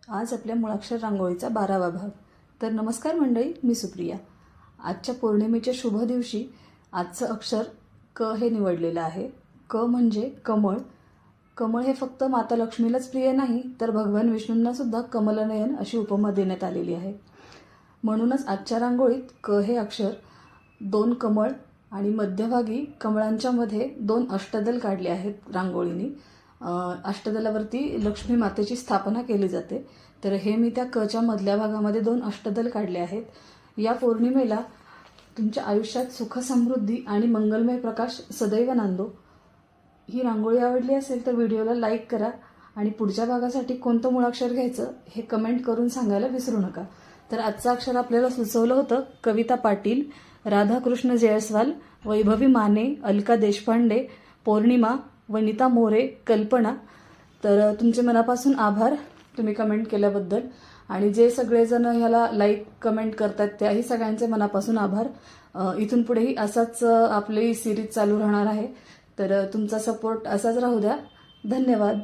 आज आपल्या मुळाक्षर रांगोळीचा 12वा भाग। तर नमस्कार मंडळी, मी सुप्रिया। आजच्या पौर्णिमेच्या शुभ दिवशी आजचं अक्षर क हे निवडलेलं आहे। क म्हणजे कमळ। कमळ हे फक्त माता लक्ष्मीलाच प्रिय नाही, तर भगवान विष्णूंना सुद्धा कमलनयन अशी उपमा देण्यात आलेली आहे। म्हणूनच आजच्या रांगोळीत क हे अक्षर 2 कमळ आणि मध्यभागी कमळांच्या मध्ये 2 अष्टदल काढले आहेत रांगोळीने। अष्टदलावरती लक्ष्मी मातेची स्थापना केली जाते। तर हे मी त्या कच्या मधल्या भागामध्ये 2 अष्टदल काढले आहेत। या पौर्णिमेला तुमच्या आयुष्यात सुख समृद्धी आणि मंगलमय प्रकाश सदैव नांदो। ही रांगोळी आवडली असेल तर व्हिडिओला लाईक करा आणि पुढच्या भागासाठी कोणतं मुळाक्षर घ्यायचं हे कमेंट करून सांगायला विसरू नका। तर आजचं अक्षर आपल्याला सुचवलं होतं कविता पाटील, राधाकृष्ण जयस्वाल, वैभवी माने, अलका देशपांडे, पौर्णिमा, वनिता मोरे, कल्पना। तर तुमचे मनापासून आभार तुम्ही कमेंट केल्याबद्दल, आणि जे सगळेजण ह्याला लाईक कमेंट करतात त्याही सगळ्यांचे मनापासून आभार। इथून पुढेही असाच आपली सिरीज चालू राहणार आहे, तर तुमचा सपोर्ट असाच राहू द्या। धन्यवाद।